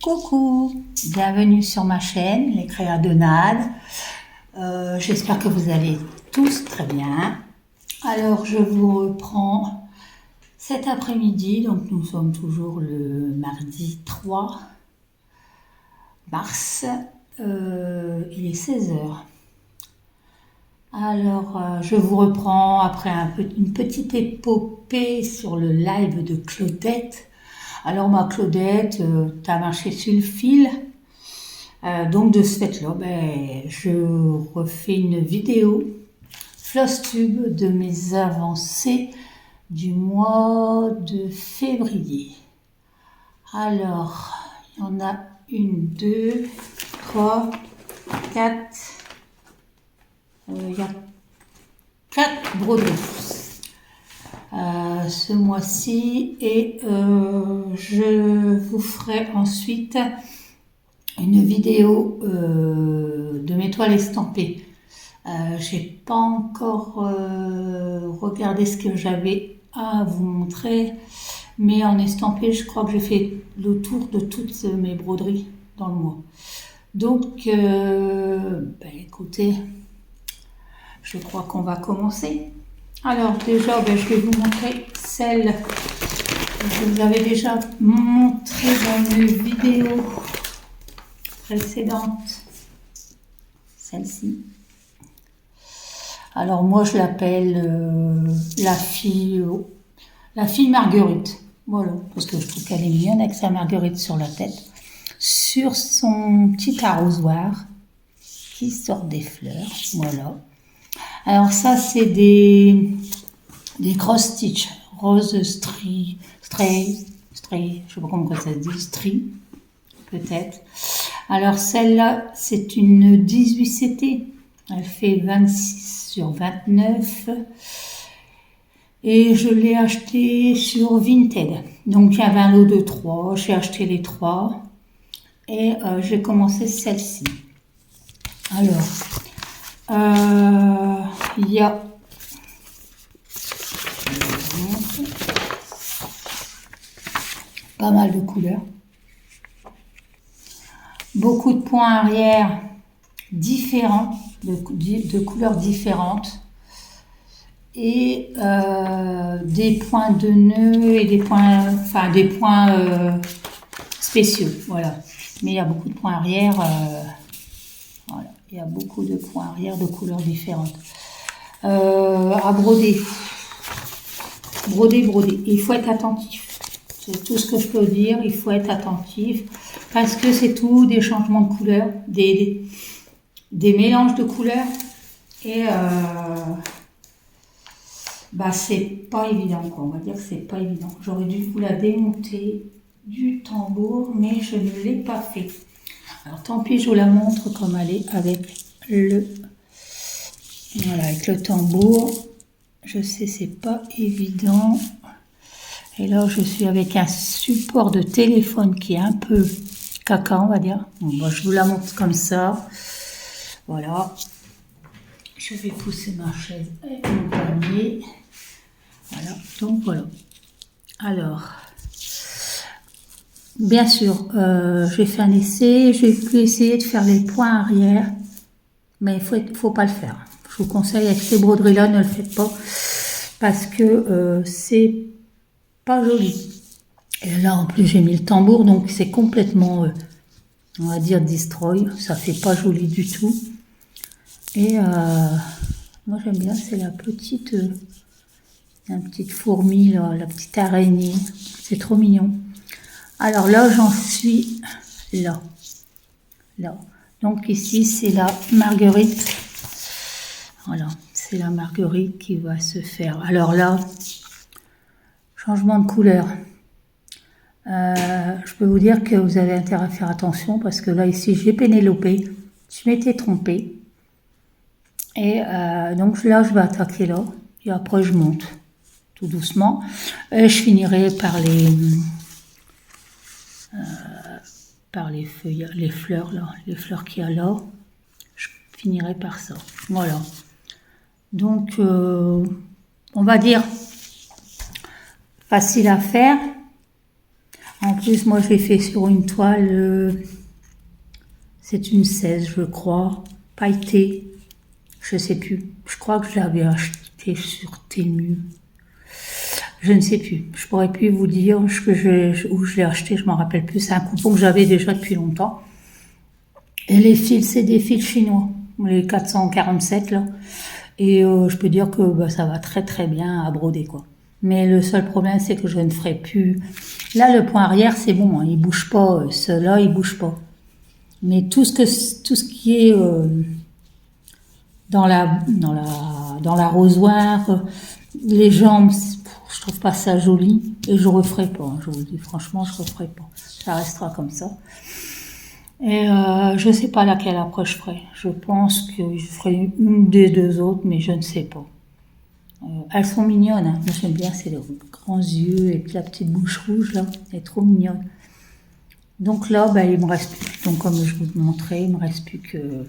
Coucou, bienvenue sur ma chaîne, les Créadonades. J'espère que vous allez tous très bien. Alors, je vous reprends cet après-midi. Donc, nous sommes toujours le mardi 3 mars. Il est 16 h. Alors, je vous reprends après une petite épopée sur le live de Claudette. Alors, ma Claudette, t'as marché sur le fil. Donc, de ce fait-là, je refais une vidéo Flosstube de mes avancées du mois de février. Alors, il y en a 1, 2, 3, 4. Il y a 4 broderies ce mois-ci et je vous ferai ensuite une vidéo de mes toiles estampées. J'ai pas encore regardé ce que j'avais à vous montrer, mais en estampé, je crois que j'ai fait le tour de toutes mes broderies dans le mois. Donc, écoutez, je crois qu'on va commencer. Alors déjà, je vais vous montrer celle que je vous avais déjà montrée dans une vidéo précédente. Celle-ci. Alors moi, je l'appelle la fille Marguerite. Voilà, parce que je trouve qu'elle est mignonne avec sa Marguerite sur la tête, sur son petit arrosoir qui sort des fleurs. Voilà. Alors ça, c'est des cross stitch, rose strie, je sais pas comment ça se dit, strie, peut-être. Alors celle-là, c'est une 18 CT. Elle fait 26 sur 29. Et je l'ai acheté sur Vinted. Donc il y avait un lot de 3. J'ai acheté les 3. Et j'ai commencé celle-ci. Alors, il y a pas mal de couleurs. Beaucoup de points arrière différents, de couleurs différentes. Et des points de nœuds et des points spéciaux. Voilà. Mais il y a beaucoup de points arrière. Voilà. Il y a beaucoup de points arrière de couleurs différentes. À broder. Broder. Il faut être attentif. C'est tout ce que je peux dire. Il faut être attentif. Parce que c'est tout des changements de couleurs. Des mélanges de couleurs. Et c'est pas évident, quoi. On va dire que c'est pas évident. J'aurais dû vous la démonter du tambour, mais je ne l'ai pas fait. Alors tant pis, je vous la montre comme elle est avec le tambour. Je sais, c'est pas évident. Et là, je suis avec un support de téléphone qui est un peu caca, on va dire. Bon, je vous la montre comme ça. Voilà. Je vais pousser ma chaise et mon panier. Voilà, donc voilà. Alors, bien sûr, j'ai fait un essai. J'ai pu essayer de faire les points arrière, mais faut pas le faire. Je vous conseille avec ces broderies-là, ne le faites pas, parce que c'est pas joli. Et là, en plus, j'ai mis le tambour, donc c'est complètement, on va dire, destroy. Ça fait pas joli du tout. Et moi, j'aime bien, c'est la petite fourmi, là, la petite araignée. C'est trop mignon. Alors là, j'en suis là. Donc ici, c'est la Marguerite. Voilà, c'est la Marguerite qui va se faire. Alors là, changement de couleur. Je peux vous dire que vous avez intérêt à faire attention parce que là, ici, j'ai Pénélopée. Je m'étais trompée. Et donc là, je vais attaquer là. Et après, je monte tout doucement. Et je finirai par les feuilles, les fleurs là, les fleurs qu'il y a là. Je finirai par ça. Voilà. Donc, on va dire facile à faire. En plus, moi, je l'ai fait sur une toile, c'est une 16, je crois, pailletée, je sais plus. Je crois que je l'avais acheté sur Temu. Je ne sais plus. Je pourrais plus vous dire où je l'ai acheté, je m'en rappelle plus. C'est un coupon que j'avais déjà depuis longtemps. Et les fils, c'est des fils chinois, les 447 là. Et je peux dire que ça va très très bien à broder quoi. Mais le seul problème, c'est que je ne ferai plus. Là, le point arrière, c'est bon, hein, il bouge pas. Ceux-là, il bouge pas. Mais tout ce qui est dans l'arrosoir, les jambes, je trouve pas ça joli et je referai pas. Hein, je vous dis franchement, je referai pas. Ça restera comme ça. Et je sais pas laquelle après je ferai. Je pense que je ferai une des deux autres, mais je ne sais pas. Elles sont mignonnes, hein. Moi j'aime bien, c'est les grands yeux et puis la petite bouche rouge là, elle est trop mignonne. Donc là, il me reste plus, donc comme je vous montrais, il me reste plus que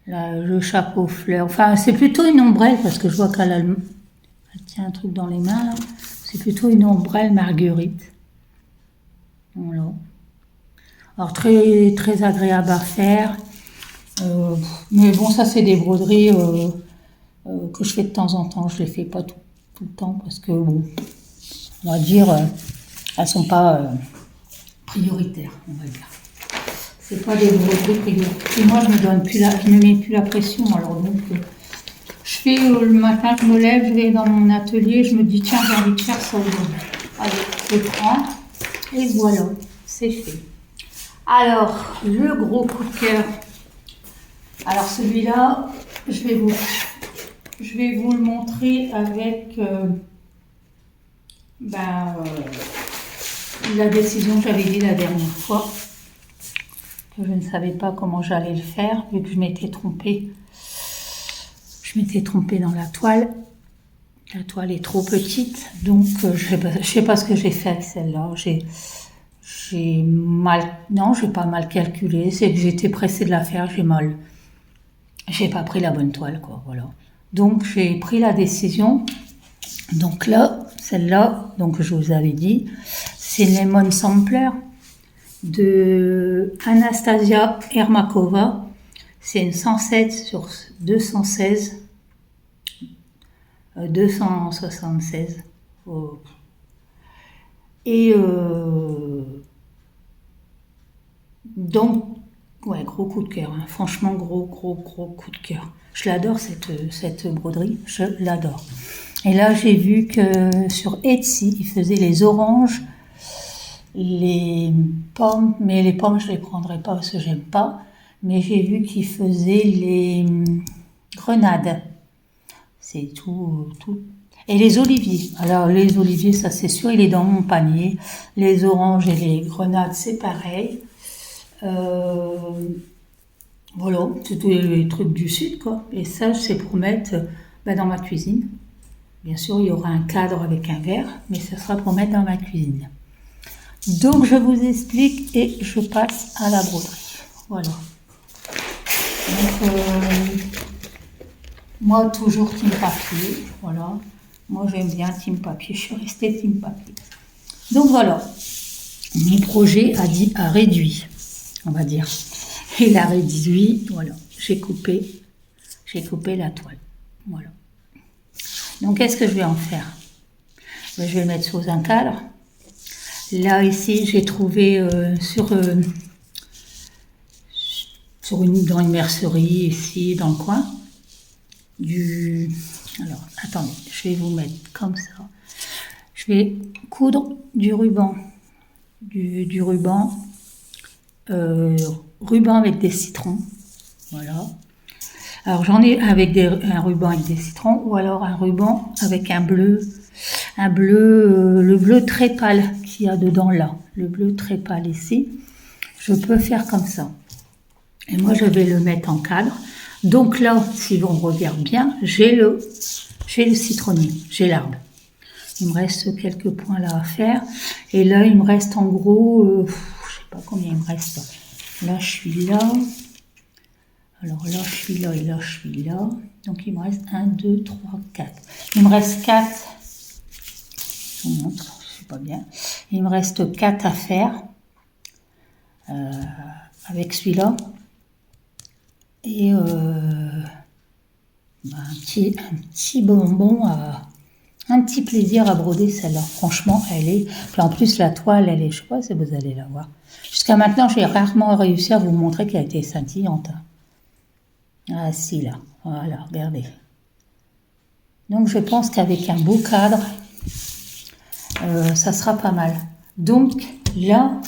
le chapeau fleur. Enfin, c'est plutôt une ombrelle parce que je vois elle tient un truc dans les mains là. C'est plutôt une ombrelle marguerite. Voilà. Alors très très agréable à faire. Mais bon, ça c'est des broderies que je fais de temps en temps. Je les fais pas tout le temps parce que bon, on va dire, elles sont pas prioritaires, on va dire. C'est pas des broderies prioritaires. Et moi, je me mets plus la pression. Alors donc, je fais le matin, je me lève, je vais dans mon atelier, je me dis tiens, j'ai envie de faire ça aujourd'hui. Allez, je prends et voilà, c'est fait. Alors, le gros coup de cœur. Alors celui-là, je vais vous le montrer avec la décision que j'avais dit la dernière fois. Que je ne savais pas comment j'allais le faire, vu que je m'étais trompée. Je m'étais trompée dans la toile. La toile est trop petite, donc je sais pas ce que j'ai fait avec celle-là. J'ai pas mal calculé. C'est que j'étais pressée de la faire, j'ai pas pris la bonne toile, quoi. Voilà. Donc j'ai pris la décision. Donc là, celle-là, donc je vous avais dit, c'est Lemon Sampler de Anastasia Ermakova. C'est une 107 sur 216. 276. Oh. Et donc, ouais, gros coup de cœur. Hein. Franchement, gros coup de cœur. Je l'adore cette broderie. Je l'adore. Et là, j'ai vu que sur Etsy, ils faisaient les oranges, les pommes, mais les pommes, je les prendrai pas parce que j'aime pas. Mais j'ai vu qu'ils faisaient les grenades. C'est tout. Et les oliviers. Alors, les oliviers, ça c'est sûr, il est dans mon panier. Les oranges et les grenades, c'est pareil. Voilà, c'est tous les trucs du sud, quoi. Et ça, c'est pour mettre dans ma cuisine. Bien sûr, il y aura un cadre avec un verre, mais ce sera pour mettre dans ma cuisine. Donc, je vous explique et je passe à la broderie. Voilà. Donc, moi, toujours team papier. Voilà. Moi, j'aime bien team papier. Je suis restée team papier. Donc, voilà. Mon projet a réduit, on va dire. Il a réduit, voilà. J'ai coupé la toile. Voilà. Donc, qu'est-ce que je vais en faire? Je vais le mettre sous un cadre. Là, ici, j'ai trouvé dans une mercerie, ici, dans le coin, alors, attendez, je vais vous mettre comme ça. Je vais coudre du ruban. Du ruban. Ruban avec des citrons. Voilà. Alors, j'en ai avec un ruban avec des citrons ou alors un ruban avec un bleu. Le bleu très pâle qu'il y a dedans là. Le bleu très pâle ici. Je peux faire comme ça. Et moi, je vais le mettre en cadre. Donc là, si on regarde bien, j'ai le citronnier, j'ai l'arbre. Il me reste quelques points là à faire. Et là, il me reste en gros, je sais pas combien il me reste. Là, je suis là. Alors là, je suis là et là, je suis là. Donc, il me reste 1, 2, 3, 4. Il me reste 4. Je vous montre, je sais pas bien. Il me reste 4 à faire avec celui-là. Et un petit bonbon, un petit plaisir à broder celle-là. Franchement, elle est... Puis en plus, la toile, elle est... Je sais pas si vous allez la voir. Jusqu'à maintenant, j'ai rarement réussi à vous montrer qu'elle était scintillante. Ah si, là. Voilà, regardez. Donc, je pense qu'avec un beau cadre, ça sera pas mal. Donc, là,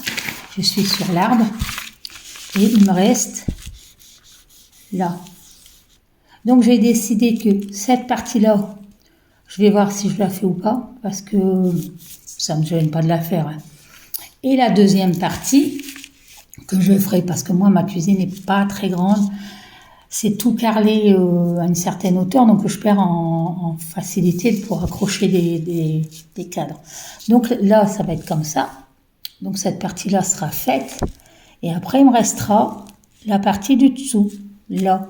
je suis sur l'arbre. Et il me reste là. Donc, j'ai décidé que cette partie-là, je vais voir si je la fais ou pas, parce que ça ne me gêne pas de la faire. Hein. Et la deuxième partie, que je ferai, parce que moi, ma cuisine n'est pas très grande, c'est tout carrelé à une certaine hauteur, donc je perds en facilité pour accrocher des cadres. Donc là, ça va être comme ça. Donc cette partie-là sera faite. Et après, il me restera la partie du dessous, là.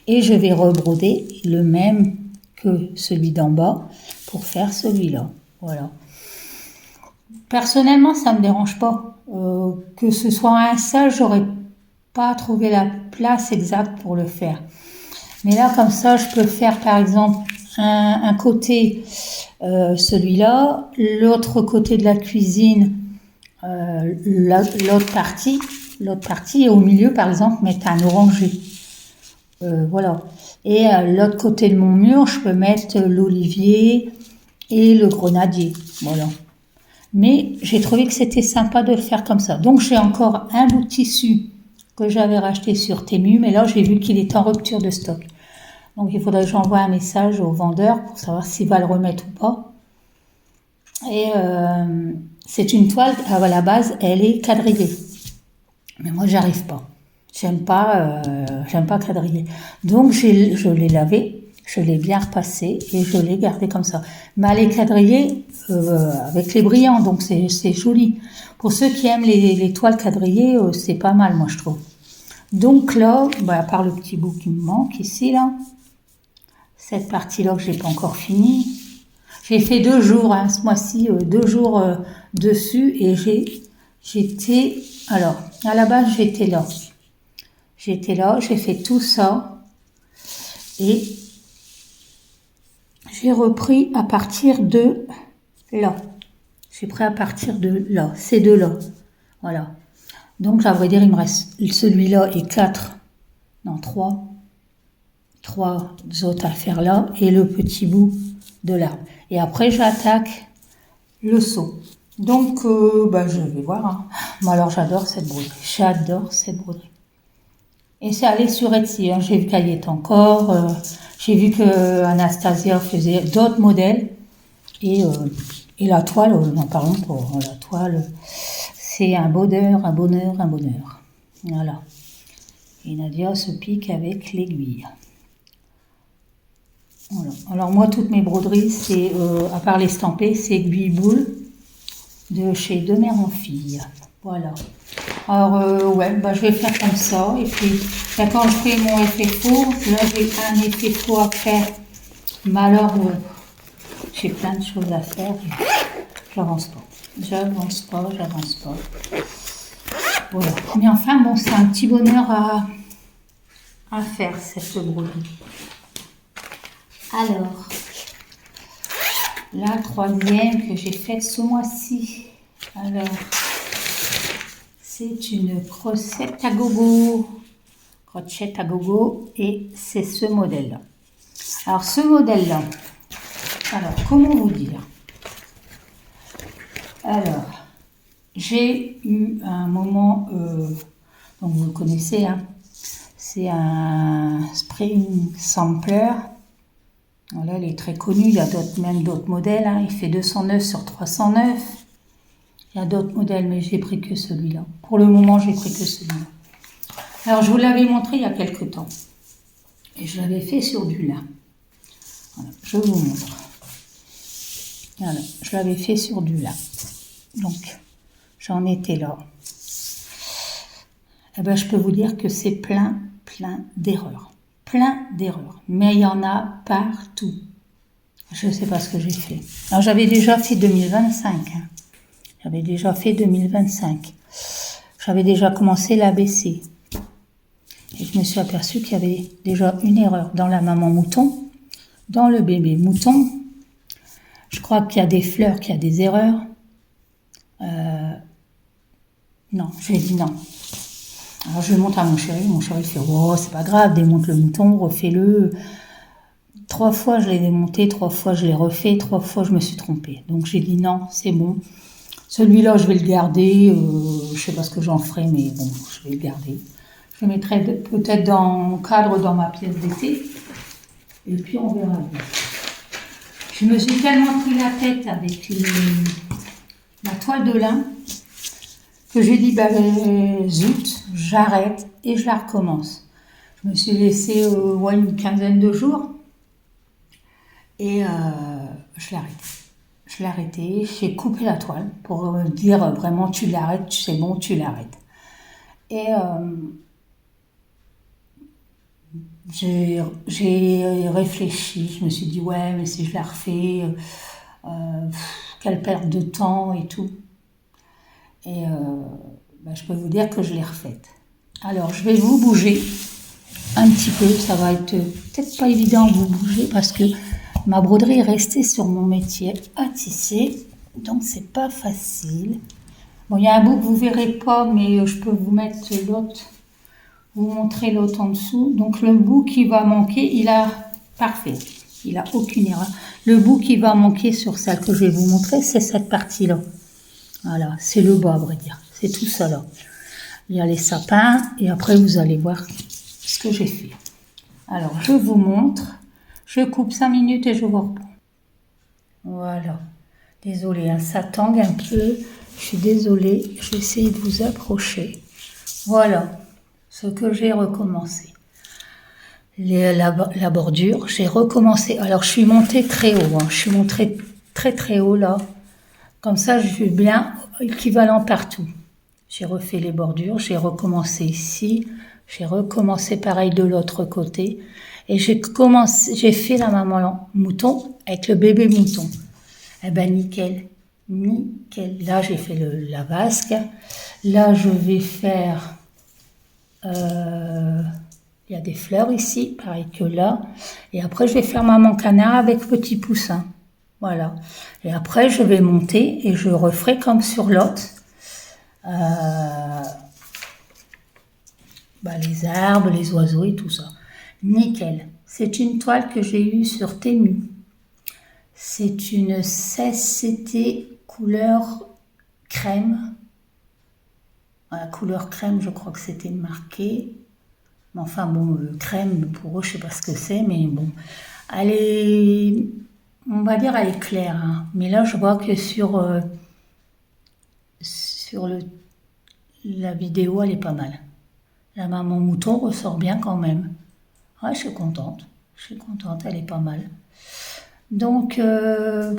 Et je vais rebroder le même que celui d'en bas pour faire celui-là. Voilà. Personnellement, ça ne me dérange pas. Que ce soit un seul, j'aurais pas trouvé la place exacte pour le faire. Mais là, comme ça, je peux faire par exemple un côté celui-là, l'autre côté de la cuisine, l'autre partie, et au milieu, par exemple, mettre un orangé. Voilà. Et l'autre côté de mon mur, je peux mettre l'olivier et le grenadier. Voilà. Mais j'ai trouvé que c'était sympa de le faire comme ça. Donc j'ai encore un bout de tissu que j'avais racheté sur Temu, mais là j'ai vu qu'il est en rupture de stock. Donc il faudrait que j'envoie un message au vendeur pour savoir s'il va le remettre ou pas. Et c'est une toile, à la base, elle est quadrillée. Mais moi j'arrive pas. J'aime pas quadriller. Donc je l'ai lavé. Je l'ai bien repassé et je l'ai gardé comme ça. Mais elle est quadrillée avec les brillants, donc c'est joli. Pour ceux qui aiment les toiles quadrillées, c'est pas mal, moi je trouve. Donc là, à part le petit bout qui me manque ici, là, cette partie-là que j'ai pas encore finie, j'ai fait 2 jours, hein, ce mois-ci, 2 jours dessus et j'étais, alors, à la base j'étais là. J'ai fait tout ça et j'ai repris à partir de là. J'ai pris à partir de là, ces deux-là. Voilà. Donc, à vrai dire, il me reste celui-là et 3 autres à faire là et le petit bout de l'arbre. Et après, j'attaque le seau. Donc, je vais voir. Hein. Moi, alors, j'adore cette broderie. Et c'est allé sur Etsy. Hein. J'ai vu qu'elle y est encore. J'ai vu que Anastasia faisait d'autres modèles. Et la toile, n'en parlons pas. La toile, c'est un bonheur. Voilà. Et Nadia se pique avec l'aiguille. Voilà. Alors moi, toutes mes broderies, c'est, à part l'estampé, c'est aiguille boule de chez De Mère en Fille. Voilà. Alors, je vais faire comme ça. Et puis, quand je fais mon effet four, là, j'ai un effet four à faire. Mais alors, j'ai plein de choses à faire. J'avance pas. Voilà. Mais enfin, bon, c'est un petit bonheur à faire, cette broderie. Alors, la troisième que j'ai faite ce mois-ci. Alors, c'est une crochette à gogo. Et c'est ce modèle-là. Alors, ce modèle-là, comment vous dire? Alors, j'ai eu un moment, donc vous le connaissez, hein, c'est un Spring Sampler. Voilà, il est très connu, il y a même d'autres modèles, hein, il fait 209 sur 309. Il y a d'autres modèles, mais j'ai pris que celui-là. Pour le moment, j'ai pris que celui-là. Alors, je vous l'avais montré il y a quelques temps. Et je l'avais fait sur du lin. Voilà, je vous montre. Voilà, je l'avais fait sur du lin. Donc, j'en étais là. Eh je peux vous dire que c'est plein d'erreurs. Mais il y en a partout. Je ne sais pas ce que j'ai fait. Alors, j'avais déjà fait 2025. Hein. J'avais déjà fait 2025. J'avais déjà commencé l'ABC. Et je me suis aperçue qu'il y avait déjà une erreur dans la maman mouton, dans le bébé mouton. Je crois qu'il y a des fleurs, qu'il y a des erreurs. Non, je lui ai dit non. Alors je le montre à mon chéri fait « Oh, c'est pas grave, démonte le mouton, refais-le ». 3 fois je l'ai démonté, 3 fois je l'ai refait, 3 fois je me suis trompée. Donc j'ai dit non, c'est bon. Celui-là je vais le garder, je sais pas ce que j'en ferai, mais bon, je vais le garder. Je le mettrai peut-être dans cadre dans ma pièce d'été. Et puis on verra bien. Je me suis tellement pris la tête avec la toile de lin que j'ai dit bah zut, j'arrête et je la recommence. Je me suis laissé une quinzaine de jours et je l'ai arrêté. Je l'ai arrêté, j'ai coupé la toile pour dire vraiment tu l'arrêtes, c'est bon, tu l'arrêtes. Et j'ai réfléchi, je me suis dit ouais mais si je la refais, quelle perte de temps et tout. Et je peux vous dire que je l'ai refaite. Alors je vais vous bouger un petit peu, ça va être peut-être pas évident de vous bouger parce que ma broderie est restée sur mon métier à tisser, donc c'est pas facile. Bon, il y a un bout que vous verrez pas, mais je peux vous mettre l'autre, vous montrer l'autre en dessous. Donc le bout qui va manquer, il a parfait, il a aucune erreur. Le bout qui va manquer sur celle que je vais vous montrer, c'est cette partie-là. Voilà, c'est le bas à vrai dire, c'est tout ça là. Il y a les sapins et après vous allez voir ce que j'ai fait. Alors je vous montre, je coupe 5 minutes et je vous reprends. Voilà, désolée, hein, ça tangue un peu, je suis désolée, je vais essayer de vous approcher. Voilà ce que j'ai recommencé. La bordure, j'ai recommencé, alors je suis montée très haut, hein, je suis montée très haut là. Comme ça, je suis bien équivalent partout. J'ai refait les bordures, j'ai recommencé ici, j'ai recommencé pareil de l'autre côté. Et j'ai fait la maman mouton avec le bébé mouton. Eh ben nickel. Là, j'ai fait la vasque. Là, je vais faire... il y a des fleurs ici, pareil que là. Et après, je vais faire maman canard avec petit poussin. Voilà. Et après, je vais monter et je referai comme sur l'autre. Les arbres, les oiseaux et tout ça. Nickel. C'est une toile que j'ai eue sur Temu. C'est une 16CT couleur crème. La couleur crème, je crois que c'était marqué. Mais enfin bon, crème, pour eux, je sais pas ce que c'est, mais bon. Elle est... On va dire elle est claire, hein. Mais là je vois que sur la vidéo elle est pas mal. La maman mouton ressort bien quand même. Ouais, je suis contente, elle est pas mal. Donc, je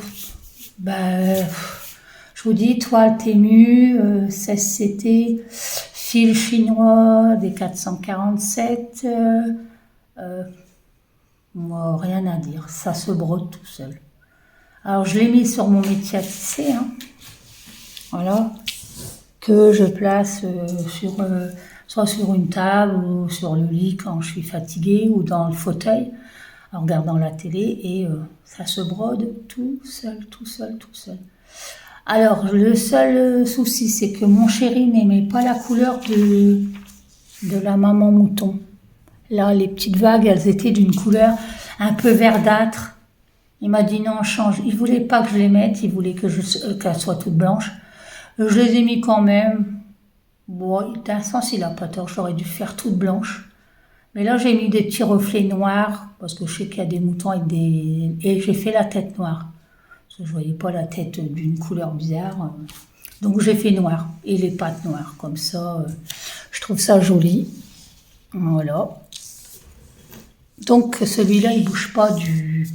vous dis, toile Temu, 16CT, fil chinois des 447, moi, rien à dire, ça se brode tout seul. Alors, je l'ai mis sur mon métier à tisser, hein. Voilà, que je place soit sur une table ou sur le lit quand je suis fatiguée ou dans le fauteuil en regardant la télé et ça se brode tout seul. Alors, le seul souci, c'est que mon chéri n'aimait pas la couleur de la maman mouton. Là, les petites vagues, elles étaient d'une couleur un peu verdâtre. Il m'a dit non, change. Il voulait pas que je les mette, il voulait qu'elles soient toutes blanches. Je les ai mis quand même. Bon, d'un sens, il a pas tort, j'aurais dû faire toutes blanches. Mais là, j'ai mis des petits reflets noirs, parce que je sais qu'il y a des moutons avec des... Et j'ai fait la tête noire. Parce que je voyais pas la tête d'une couleur bizarre. Donc j'ai fait noir. Et les pattes noires, comme ça. Je trouve ça joli. Voilà. Donc celui-là, il bouge pas du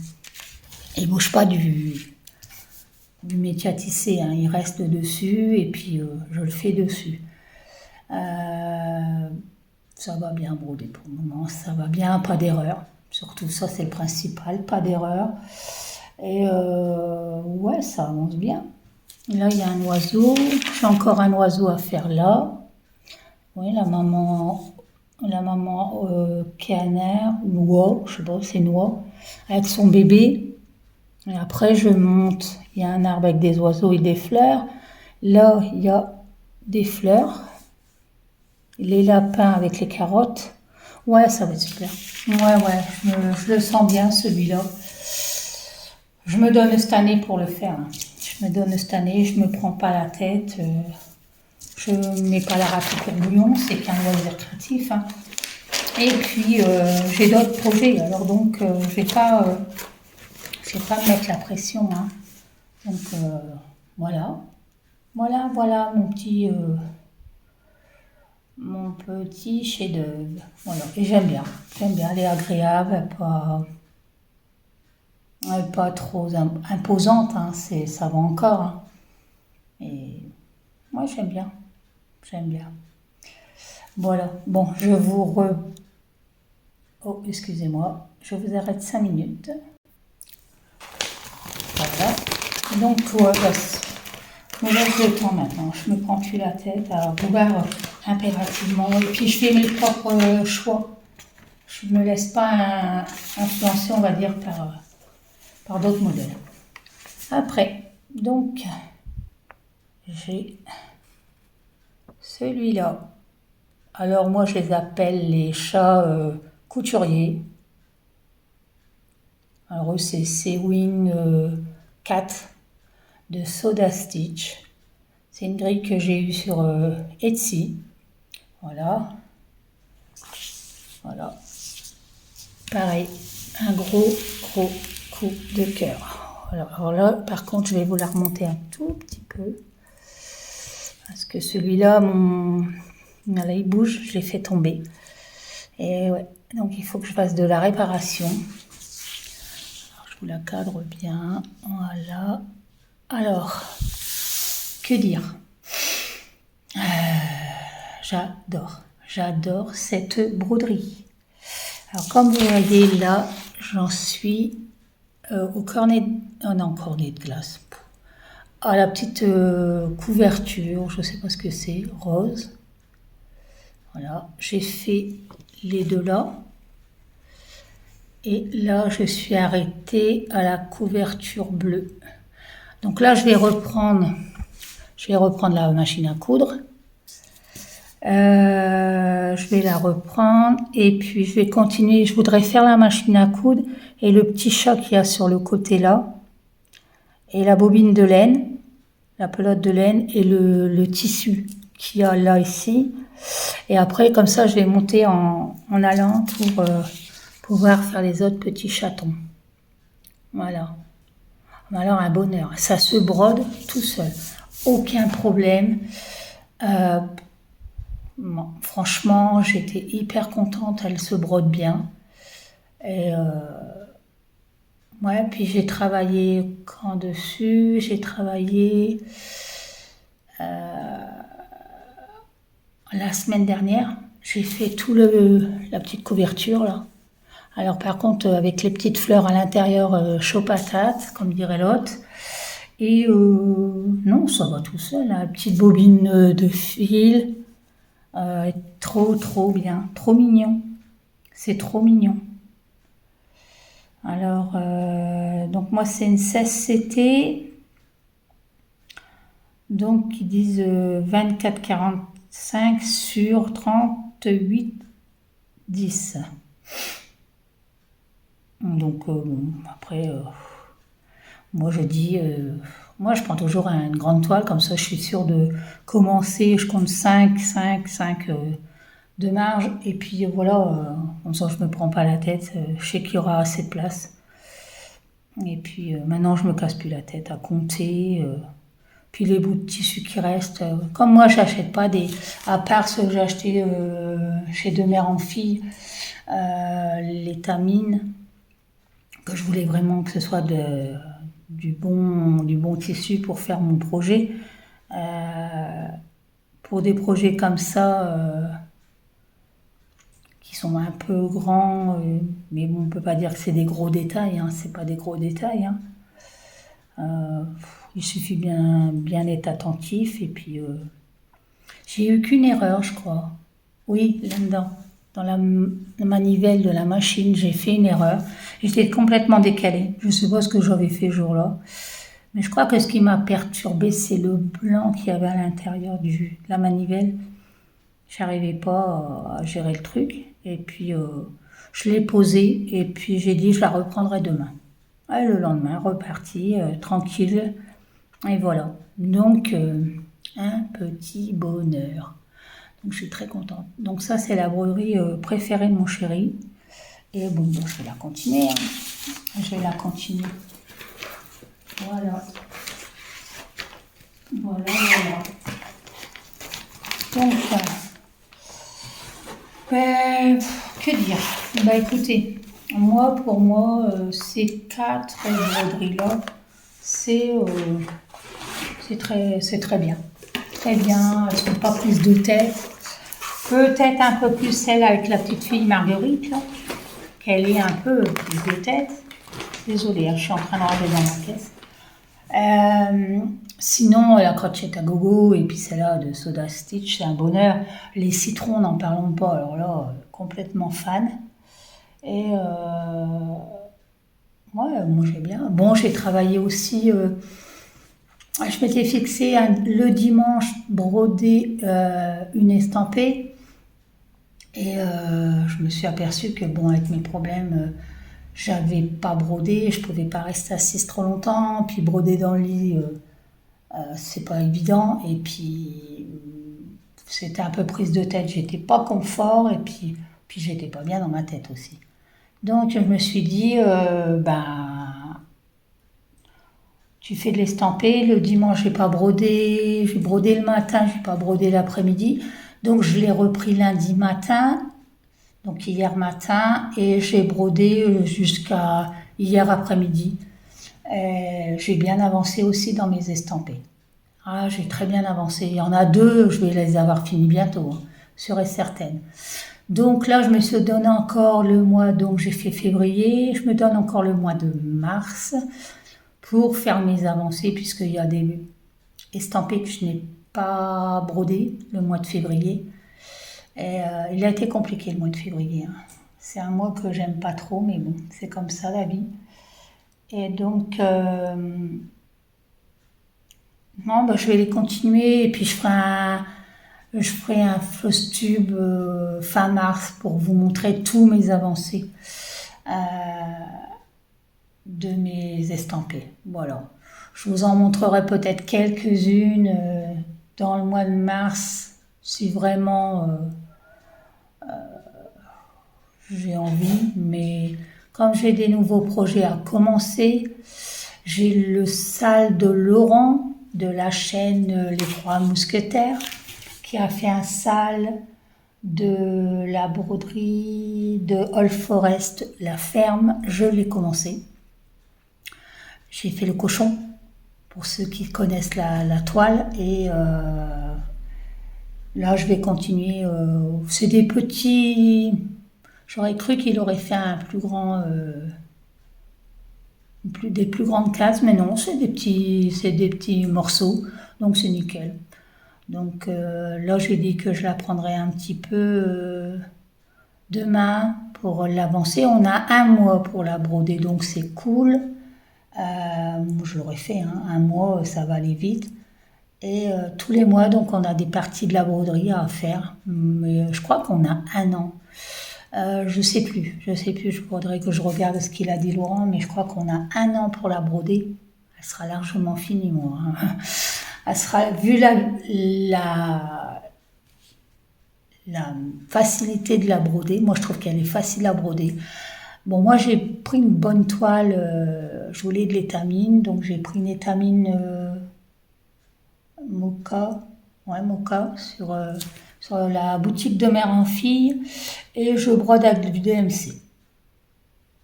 métier à tisser, hein. Il reste dessus, et puis je le fais dessus. Ça va bien broder pour le moment, ça va bien, pas d'erreur. Surtout ça, c'est le principal, pas d'erreur. Et ouais, ça avance bien. Là, il y a un oiseau. J'ai encore un oiseau à faire là. Oui, la maman canard, noix, je sais pas, c'est noix, avec son bébé. Et après, je monte. Il y a un arbre avec des oiseaux et des fleurs. Là, il y a des fleurs. Les lapins avec les carottes. Ouais, ça va être super. Ouais, je le sens bien, celui-là. Je me donne cette année pour le faire. Je me donne cette année, je me prends pas la tête. Je mets pas la rate au bouillon, c'est qu'un loisir créatif. Et puis, j'ai d'autres projets. Alors donc, je vais pas me mettre la pression. Donc, voilà. Voilà mon petit chef-d'œuvre. Voilà. Et j'aime bien. Elle est agréable, elle est pas trop imposante. Ça va encore. Et moi, j'aime bien. Voilà. Bon, Oh, excusez-moi. Je vous arrête 5 minutes. Voilà. Donc, je me laisse le temps maintenant. Je me prends plus la tête à vouloir impérativement. Et puis, je fais mes propres choix. Je ne me laisse pas influencer, on va dire, par d'autres modèles. Après, donc, j'ai celui-là. Alors, moi, je les appelle les chats couturiers. Alors, eux, c'est Sewing Cat de Soda Stitch. C'est une grille que j'ai eue sur Etsy. Voilà. Pareil, un gros coup de cœur. Alors là, par contre, je vais vous la remonter un tout petit peu. Parce que celui-là, là, il bouge, je l'ai fait tomber. Et ouais, donc il faut que je fasse de la réparation. Alors, je vous la cadre bien. Voilà. Alors, que dire ? J'adore cette broderie. Alors, comme vous voyez là, j'en suis au cornet de glace. À la petite couverture, je ne sais pas ce que c'est, rose. Voilà, j'ai fait les deux là. Et là, je suis arrêtée à la couverture bleue. Donc là, je vais reprendre la machine à coudre. Je vais la reprendre et puis je vais continuer. Je voudrais faire la machine à coudre et le petit chat qu'il y a sur le côté là. Et la bobine de laine, la pelote de laine et le tissu qu'il y a là ici. Et après, comme ça, je vais monter en allant pour pouvoir faire les autres petits chatons. Voilà. Alors, un bonheur. Ça se brode tout seul. Aucun problème. Bon, franchement, j'étais hyper contente. Elle se brode bien. Et ouais, puis j'ai travaillé quand dessus. J'ai travaillé la semaine dernière. J'ai fait la petite couverture là. Alors par contre, avec les petites fleurs à l'intérieur, chaud patate, comme dirait l'autre. Et non, ça va tout seul. La petite bobine de fil. Trop bien. Trop mignon. C'est trop mignon. Alors, donc moi c'est une 16CT. Donc ils disent 24,45 sur 38,10. Donc après, moi je dis, moi je prends toujours une grande toile, comme ça je suis sûre de commencer, je compte 5 de marge, et puis voilà, comme ça je me prends pas la tête, je sais qu'il y aura assez de place. Et puis maintenant je me casse plus la tête à compter, puis les bouts de tissu qui restent, comme moi j'achète pas à part ceux que j'ai achetés chez De Mère en Fille, les tamines, que je voulais vraiment que ce soit du bon tissu pour faire mon projet. Pour des projets comme ça, qui sont un peu grands, mais bon, on peut pas dire que c'est des gros détails, c'est pas des gros détails. Il suffit bien être attentif et puis j'ai eu qu'une erreur, je crois. Oui, là-dedans. Dans la manivelle de la machine, j'ai fait une erreur. J'étais complètement décalée. Je ne sais pas ce que j'avais fait ce jour-là. Mais je crois que ce qui m'a perturbée, c'est le blanc qu'il y avait à l'intérieur de la manivelle. J'arrivais pas à gérer le truc. Et puis, je l'ai posée. Et puis, j'ai dit, je la reprendrai demain. Et le lendemain, reparti, tranquille. Et voilà. Donc, un petit bonheur. Donc, je suis très contente. Donc, ça, c'est la broderie préférée de mon chéri. Et bon, je vais la continuer. Je vais la continuer. Voilà. Voilà. Donc, que dire? Écoutez, pour moi, ces 4 broderies-là, c'est très bien. Très bien, elles sont pas prises de tête. Peut-être un peu plus celle avec la petite fille Marguerite, là, qu'elle est un peu prise de tête. Désolée, je suis en train de ranger dans ma caisse. Sinon, la crochet à gogo et puis celle-là de Soda Stitch, c'est un bonheur. Les citrons, n'en parlons pas. Alors là, complètement fan. Et moi j'ai bien. Bon, j'ai travaillé aussi. Je m'étais fixé le dimanche broder une estampée. Et je me suis aperçue que bon, avec mes problèmes, j'avais pas brodé, je pouvais pas rester assise trop longtemps, puis broder dans le lit, c'est pas évident, et puis c'était un peu prise de tête, j'étais pas confort, et puis j'étais pas bien dans ma tête aussi. Donc je me suis dit, tu fais de l'estampé, le dimanche j'ai pas brodé, j'ai brodé le matin, j'ai pas brodé l'après-midi, donc je l'ai repris lundi matin, donc hier matin, et j'ai brodé jusqu'à hier après-midi. J'ai bien avancé aussi dans mes estampés. Ah, j'ai très bien avancé. Il y en a 2, je vais les avoir finis bientôt, sûre et certaine. Donc là, je me suis donné encore le mois, donc j'ai fait février, je me donne encore le mois de mars pour faire mes avancées, puisqu'il y a des estampés que je n'ai pas brodé le mois de février. Et il a été compliqué le mois de février. C'est un mois que j'aime pas trop, mais bon, c'est comme ça la vie. Et donc, je vais les continuer et puis je ferai un floss tube fin mars pour vous montrer tous mes avancées de mes estampés. Voilà. Je vous en montrerai peut-être quelques-unes dans le mois de mars si vraiment j'ai envie, mais comme j'ai des nouveaux projets à commencer, j'ai le sale de Laurent de la chaîne Les Trois Mousquetaires qui a fait un sale de la broderie de Old Forest, la ferme. Je l'ai commencé. J'ai fait le cochon pour ceux qui connaissent la toile et là je vais continuer. C'est des petits. J'aurais cru qu'il aurait fait un plus grand, des plus grandes cases, mais non, c'est des petits morceaux, donc c'est nickel. Donc là, je lui ai dit que je la prendrais un petit peu demain pour l'avancer. On a un mois pour la broder, donc c'est cool. Je l'aurais fait, un mois, ça va aller vite. Et tous les mois, donc on a des parties de la broderie à faire. Mais je crois qu'on a un an. Je sais plus. Je voudrais que je regarde ce qu'il a dit Laurent, mais je crois qu'on a un an pour la broder. Elle sera largement finie, moi. Elle sera, vu la facilité de la broder, moi je trouve qu'elle est facile à broder. Bon, moi j'ai pris une bonne toile, je voulais de l'étamine, donc j'ai pris une étamine Mocha sur la boutique de Mère en Fille, et je brode avec du DMC.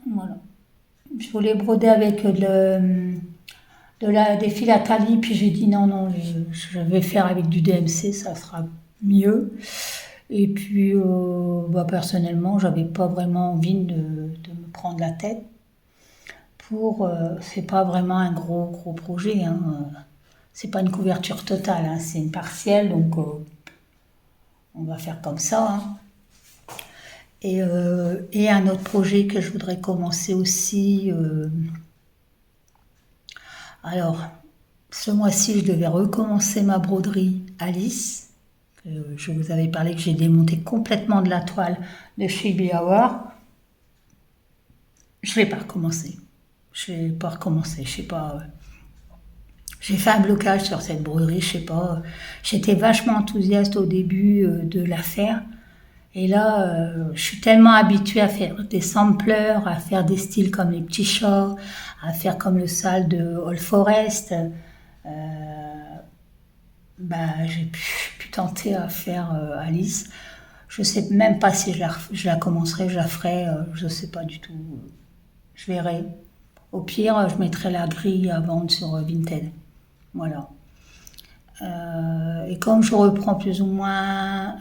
Voilà. Je voulais broder avec des fils à talis, puis j'ai dit non, je vais faire avec du DMC, ça sera mieux. Et puis, personnellement, j'avais pas vraiment envie de me prendre la tête c'est pas vraiment un gros projet, hein. C'est pas une couverture totale, hein, c'est une partielle, donc on va faire comme ça, hein. Et un autre projet que je voudrais commencer aussi. Alors, ce mois-ci, je devais recommencer ma broderie Alice. Je vous avais parlé que j'ai démonté complètement de la toile de chez Biawar. Je vais pas recommencer. Je sais pas. J'ai fait un blocage sur cette broderie, je sais pas. J'étais vachement enthousiaste au début de la faire. Et là, je suis tellement habituée à faire des samplers, à faire des styles comme les petits chats, à faire comme le sale de All Forest. J'ai pu tenter à faire Alice. Je sais même pas si je la commencerai, je la ferai, je sais pas du tout. Je verrai. Au pire, je mettrai la grille à vendre sur Vinted. Voilà. Et comme je reprends plus ou moins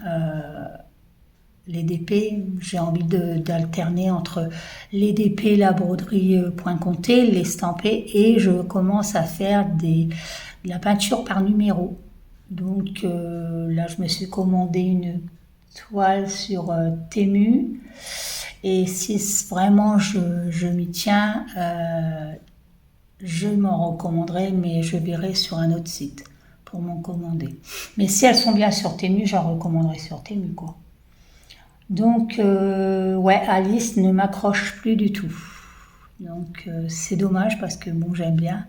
les DP, j'ai envie d'alterner entre les DP, la broderie point compté, les stampés, et je commence à faire de la peinture par numéro. Donc là, je me suis commandé une toile sur Temu, et si vraiment je m'y tiens, je m'en recommanderai, mais je verrai sur un autre site pour m'en commander. Mais si elles sont bien sur Temu, j'en recommanderai sur Temu, quoi. Donc, Alice ne m'accroche plus du tout. Donc, c'est dommage parce que, bon, j'aime bien.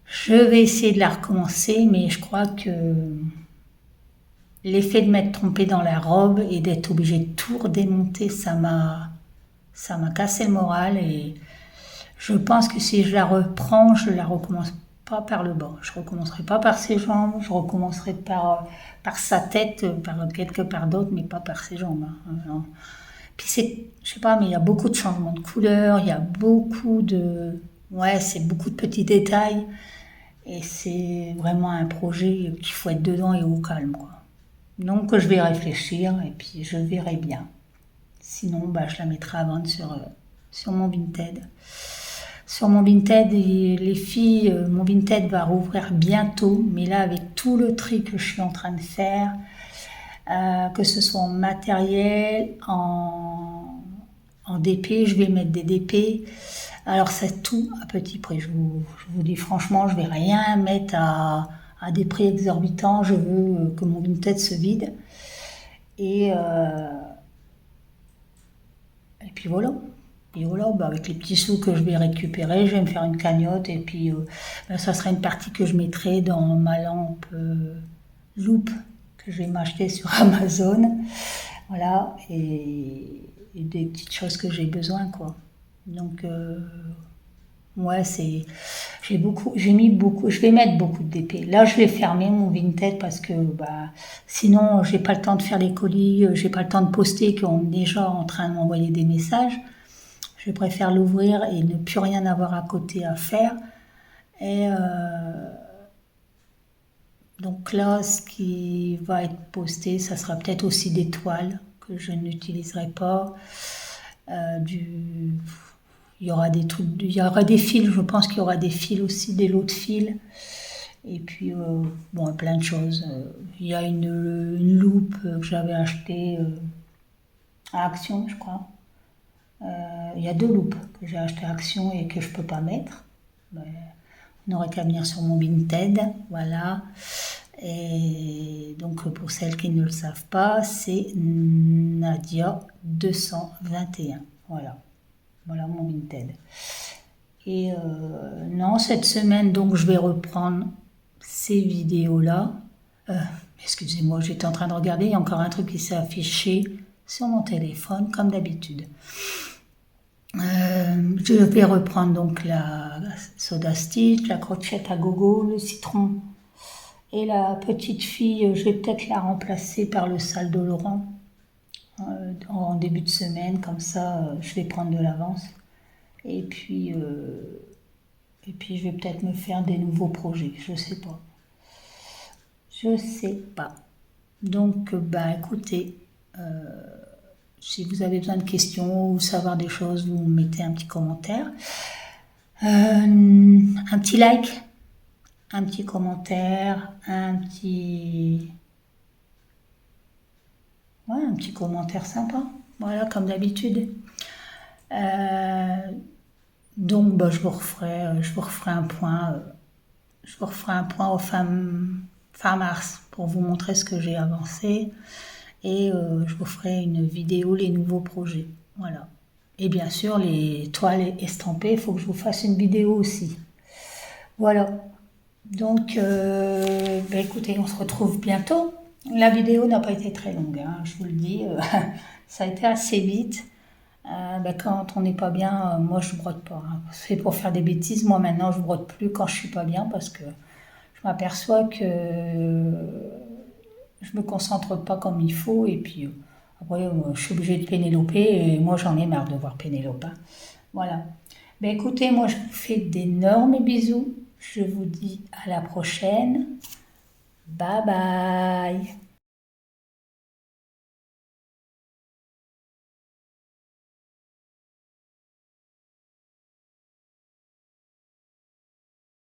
Je vais essayer de la recommencer, mais je crois que l'effet de m'être trompée dans la robe et d'être obligée de tout redémonter, ça m'a cassé le moral, et je pense que si je la reprends, je la recommence pas par le bas. Je recommencerai pas par ses jambes, je recommencerai par sa tête, par quelque part d'autre, mais pas par ses jambes, hein. Puis je sais pas, mais il y a beaucoup de changements de couleurs, il y a c'est beaucoup de petits détails, et c'est vraiment un projet qu'il faut être dedans et au calme, quoi. Donc je vais réfléchir et puis je verrai bien. Sinon, je la mettrai à vendre sur mon Vinted. Sur mon Vinted, et les filles, mon Vinted va rouvrir bientôt, mais là, avec tout le tri que je suis en train de faire, que ce soit en matériel, en DP, je vais mettre des DP. Alors, c'est tout à petit prix. Je vous dis franchement, je vais rien mettre à des prix exorbitants. Je veux que mon Vinted se vide. Et puis voilà. Et voilà, avec les petits sous que je vais récupérer, je vais me faire une cagnotte, et puis ça sera une partie que je mettrai dans ma lampe loupe que je vais m'acheter sur Amazon. Voilà, et des petites choses que j'ai besoin, quoi. Donc, je vais mettre beaucoup de DP. Là, je vais fermer mon Vinted parce que sinon, j'ai pas le temps de faire les colis, j'ai pas le temps de poster, qu'on est déjà en train de m'envoyer des messages. Je préfère l'ouvrir et ne plus rien avoir à côté à faire. Et donc là, ce qui va être posté, ça sera peut-être aussi des toiles que je n'utiliserai pas. Il y aura des trucs, il y aura des fils, je pense qu'il y aura des fils aussi, des lots de fils. Et puis, plein de choses. Il y a une loupe que j'avais achetée à Action, je crois. Il y a 2 loupes que j'ai achetées à Action et que je peux pas mettre. On n'aurait qu'à venir sur mon Vinted, voilà. Et donc, pour celles qui ne le savent pas, c'est Nadia 221. Voilà mon Vinted. Et non, cette semaine, donc, je vais reprendre ces vidéos-là. Excusez-moi, j'étais en train de regarder, il y a encore un truc qui s'est affiché sur mon téléphone, comme d'habitude. Je vais reprendre donc la soda stitch, la crochette à gogo, le citron, et la petite fille, je vais peut-être la remplacer par le sale de Laurent en début de semaine, comme ça je vais prendre de l'avance, et puis je vais peut-être me faire des nouveaux projets, je sais pas. Donc écoutez, si vous avez besoin de questions ou savoir des choses, vous mettez un petit commentaire. Un petit like, un petit commentaire, un petit commentaire sympa. Voilà, comme d'habitude. Euh, donc, bah, je vous referai un point. Je vous referai un point fin mars pour vous montrer ce que j'ai avancé. Et je vous ferai une vidéo, les nouveaux projets. Voilà. Et bien sûr, les toiles estampées, il faut que je vous fasse une vidéo aussi. Voilà. Donc, bah, écoutez, on se retrouve bientôt. La vidéo n'a pas été très longue, hein, je vous le dis. Ça a été assez vite. Bah, quand on n'est pas bien, moi je brode pas, hein. C'est pour faire des bêtises. Moi maintenant, je brode plus quand je suis pas bien parce que je m'aperçois que je me concentre pas comme il faut et puis après je suis obligée de Pénéloper et moi j'en ai marre de voir Pénélope, hein. Voilà. Ben écoutez, moi je vous fais d'énormes bisous. Je vous dis à la prochaine. Bye bye.